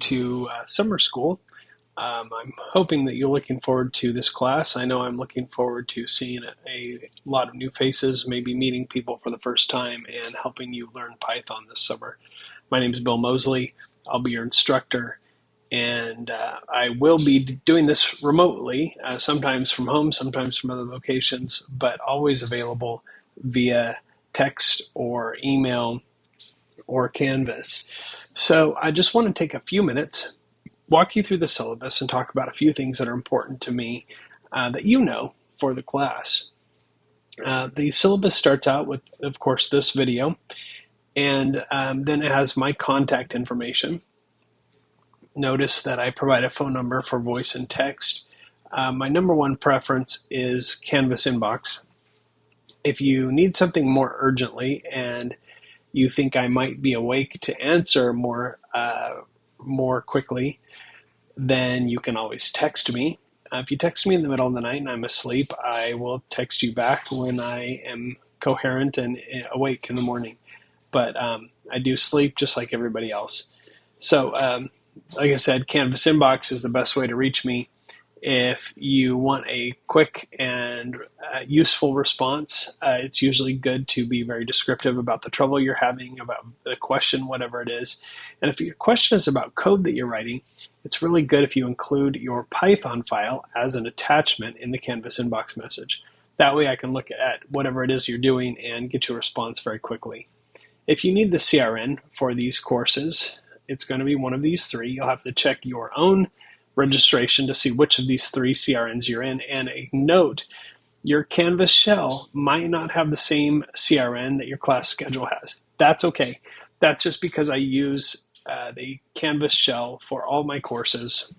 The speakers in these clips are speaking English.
to summer school. I'm hoping that you're looking forward to this class. I know I'm looking forward to seeing a lot of new faces, maybe meeting people for the first time and helping you learn Python this summer. My name is Bill Mosley. I'll be your instructor, and I will be doing this remotely, sometimes from home, sometimes from other locations, but always available via text or email or Canvas. So I just want to take a few minutes, walk you through the syllabus, and talk about a few things that are important to me that you know for the class. The syllabus starts out with, of course, this video, and then it has my contact information. Notice that I provide a phone number for voice and text. My number one preference is Canvas inbox. If you need something more urgently and you think I might be awake to answer more quickly, then you can always text me. If you text me in the middle of the night and I'm asleep, I will text you back when I am coherent and awake in the morning. But I do sleep just like everybody else. So, like I said, Canvas inbox is the best way to reach me. If you want a quick and useful response, it's usually good to be very descriptive about the trouble you're having, about the question, whatever it is. And if your question is about code that you're writing, it's really good if you include your Python file as an attachment in the Canvas inbox message. That way I can look at whatever it is you're doing and get you a response very quickly. If you need the CRN for these courses, it's going to be one of these three. You'll have to check your own registration to see which of these three CRNs you're in. And a note, your Canvas shell might not have the same CRN that your class schedule has. That's okay. That's just because I use the Canvas shell for all my courses,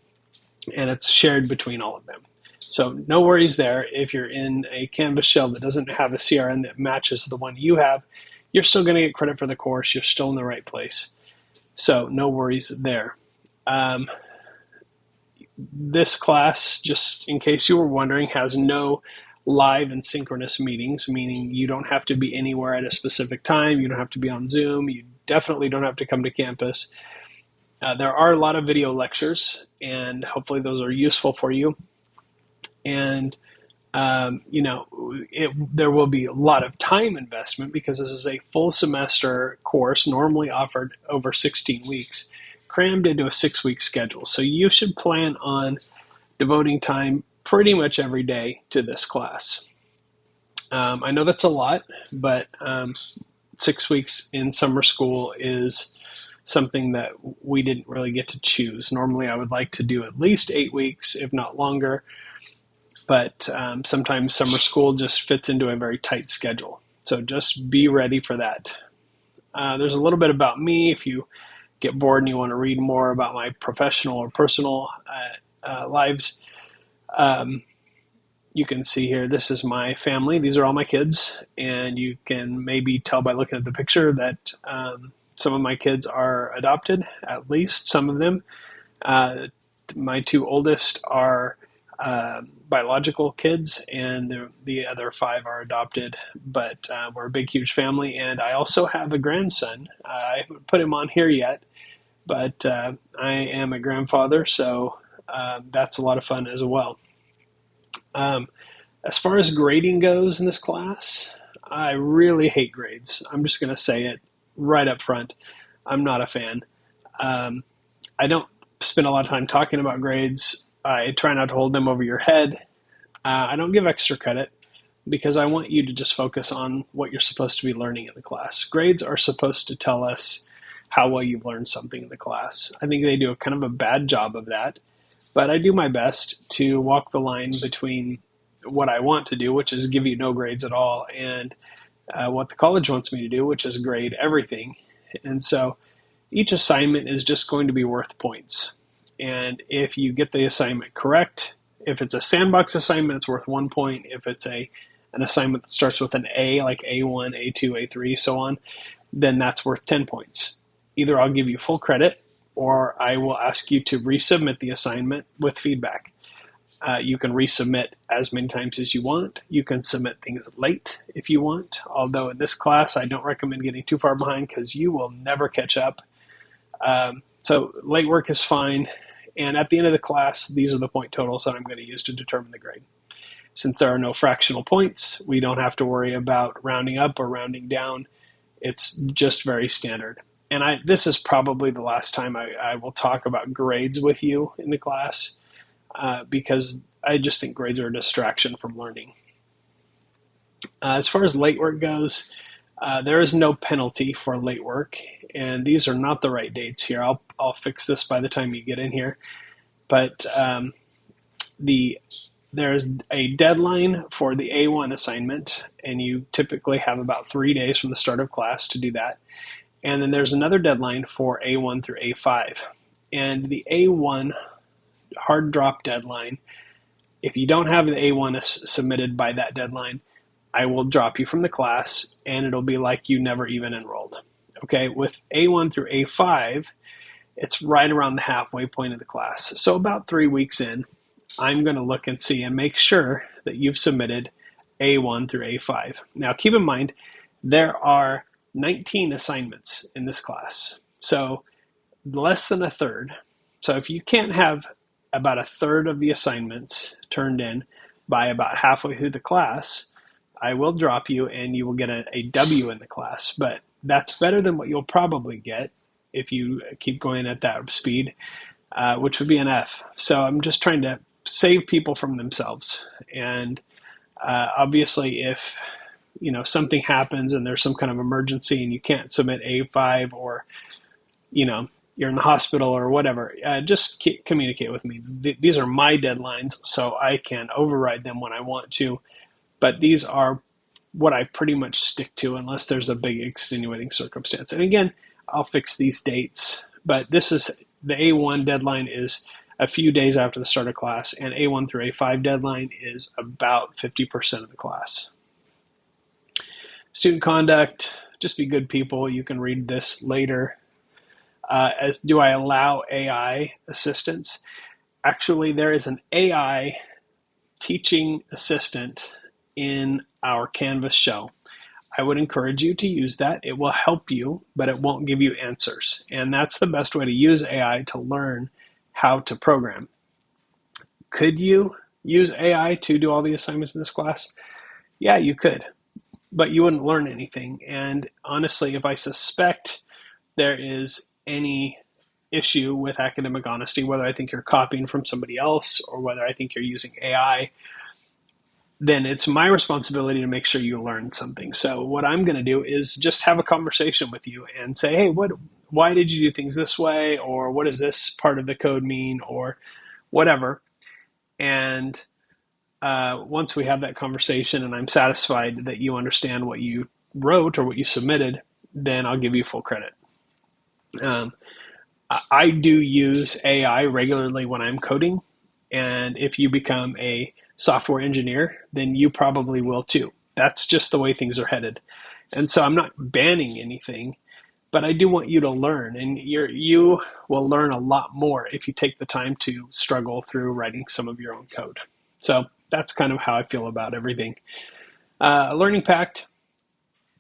and it's shared between all of them. So no worries there. If you're in a Canvas shell that doesn't have a CRN that matches the one you have, you're still going to get credit for the course. You're still in the right place. So no worries there. This class, just in case you were wondering, has no live and synchronous meetings, meaning you don't have to be anywhere at a specific time. You don't have to be on Zoom. You definitely don't have to come to campus. There are a lot of video lectures, and hopefully those are useful for you. And, there will be a lot of time investment because this is a full semester course, normally offered over 16 weeks. Crammed into a 6-week schedule. So you should plan on devoting time pretty much every day to this class. I know that's a lot, but 6 weeks in summer school is something that we didn't really get to choose. Normally I would like to do at least 8 weeks, if not longer, but sometimes summer school just fits into a very tight schedule. So just be ready for that. There's a little bit about me if you get bored and you want to read more about my professional or personal lives. You can see here, this is my family. These are all my kids, and you can maybe tell by looking at the picture that some of my kids are adopted, at least some of them. My two oldest are biological kids, and the other 5 are adopted, but we're a big, huge family. And I also have a grandson. I haven't put him on here yet, but I am a grandfather, so that's a lot of fun as well. As far as grading goes in this class, I really hate grades. I'm just going to say it right up front. I'm not a fan. I don't spend a lot of time talking about grades. I try not to hold them over your head. I don't give extra credit because I want you to just focus on what you're supposed to be learning in the class. Grades are supposed to tell us how well you've learned something in the class. I think they do a kind of a bad job of that, but I do my best to walk the line between what I want to do, which is give you no grades at all, and what the college wants me to do, which is grade everything. And so each assignment is just going to be worth points. And if you get the assignment correct, if it's a sandbox assignment, it's worth 1 point. If it's an assignment that starts with an A, like A1, A2, A3, so on, then that's worth 10 points. Either I'll give you full credit, or I will ask you to resubmit the assignment with feedback. You can resubmit as many times as you want. You can submit things late if you want, although in this class I don't recommend getting too far behind because you will never catch up. So late work is fine. And at the end of the class, these are the point totals that I'm going to use to determine the grade. Since there are no fractional points, we don't have to worry about rounding up or rounding down. It's just very standard. And this is probably the last time I will talk about grades with you in the class, because I just think grades are a distraction from learning. As far as late work goes, there is no penalty for late work, and these are not the right dates here. I'll fix this by the time you get in here. But there's a deadline for the A1 assignment, and you typically have about 3 days from the start of class to do that. And then there's another deadline for A1 through A5. And the A1 hard drop deadline, if you don't have the A1 submitted by that deadline, I will drop you from the class, and it'll be like you never even enrolled. Okay, with A1 through A5, it's right around the halfway point of the class. So about 3 weeks in, I'm going to look and see and make sure that you've submitted A1 through A5. Now, keep in mind, there are 19 assignments in this class, so less than a third. So if you can't have about a third of the assignments turned in by about halfway through the class, I will drop you and you will get a W in the class. But that's better than what you'll probably get if you keep going at that speed, which would be an F. So I'm just trying to save people from themselves. And obviously, if something happens and there's some kind of emergency and you can't submit A5, or you're in the hospital or whatever, just communicate with me. These are my deadlines, so I can override them when I want to. But these are what I pretty much stick to unless there's a big extenuating circumstance. And again, I'll fix these dates. But this is the A1 deadline is a few days after the start of class, and A1 through A5 deadline is about 50% of the class. Student conduct, just be good people. You can read this later. As do I allow AI assistance? Actually, there is an AI teaching assistant in our Canvas shell. I would encourage you to use that. It will help you, but it won't give you answers. And that's the best way to use AI to learn how to program. Could you use AI to do all the assignments in this class? Yeah, you could, but you wouldn't learn anything. And honestly, if I suspect there is any issue with academic honesty, whether I think you're copying from somebody else or whether I think you're using AI, then it's my responsibility to make sure you learn something. So what I'm going to do is just have a conversation with you and say, hey, why did you do things this way? Or what does this part of the code mean? Or whatever. And once we have that conversation and I'm satisfied that you understand what you wrote or what you submitted, then I'll give you full credit. I do use AI regularly when I'm coding. And if you become a software engineer, then you probably will too. That's just the way things are headed. And so I'm not banning anything, but I do want you to learn. And you will learn a lot more if you take the time to struggle through writing some of your own code. So that's kind of how I feel about everything. A learning pact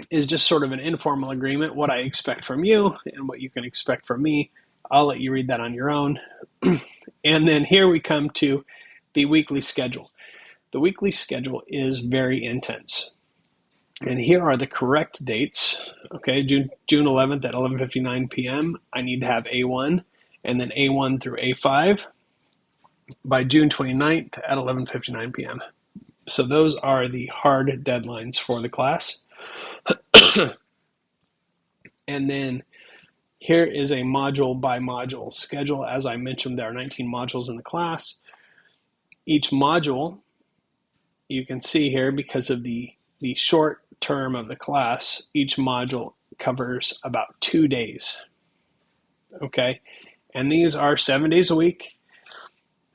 is just sort of an informal agreement, what I expect from you and what you can expect from me. I'll let you read that on your own. And then here we come to the weekly schedule. The weekly schedule is very intense. And here are the correct dates. Okay, June 11th at 11:59 p.m. I need to have A1, and then A1 through A5 by June 29th at 11:59 p.m. So those are the hard deadlines for the class. And then here is a module by module schedule. As I mentioned, there are 19 modules in the class. Each module, you can see here, because of the short term of the class, each module covers about 2 days. Okay, and these are 7 days a week.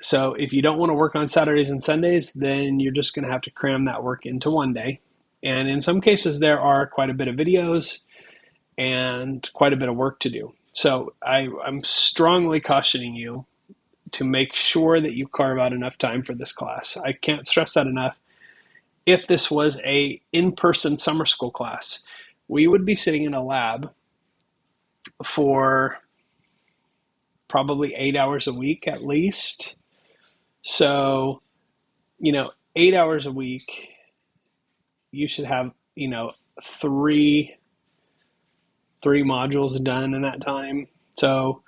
So if you don't want to work on Saturdays and Sundays, then you're just going to have to cram that work into one day. And in some cases, there are quite a bit of videos and quite a bit of work to do. So I'm strongly cautioning you to make sure that you carve out enough time for this class. I can't stress that enough. If this was a in-person summer school class, we would be sitting in a lab for probably 8 hours a week at least. So, 8 hours a week, you should have, three modules done in that time. So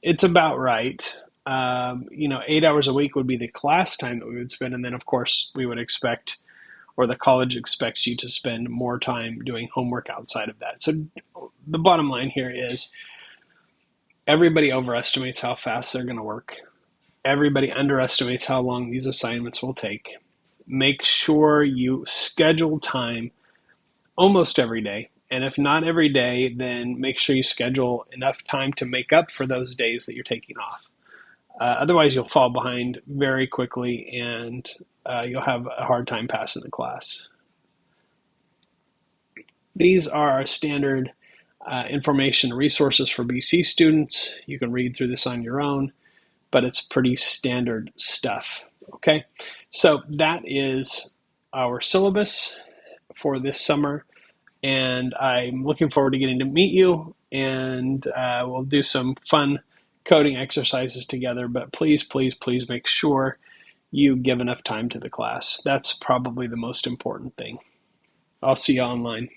it's about right. 8 hours a week would be the class time that we would spend. And then, of course, we would expect, or the college expects you to spend more time doing homework outside of that. So the bottom line here is everybody overestimates how fast they're going to work. Everybody underestimates how long these assignments will take. Make sure you schedule time almost every day. And if not every day, then make sure you schedule enough time to make up for those days that you're taking off. Otherwise, you'll fall behind very quickly and you'll have a hard time passing the class. These are our standard information resources for BC students. You can read through this on your own, but it's pretty standard stuff. Okay, so that is our syllabus for this summer, and I'm looking forward to getting to meet you, and we'll do some fun coding exercises together, but please, please, please make sure you give enough time to the class. That's probably the most important thing. I'll see you online.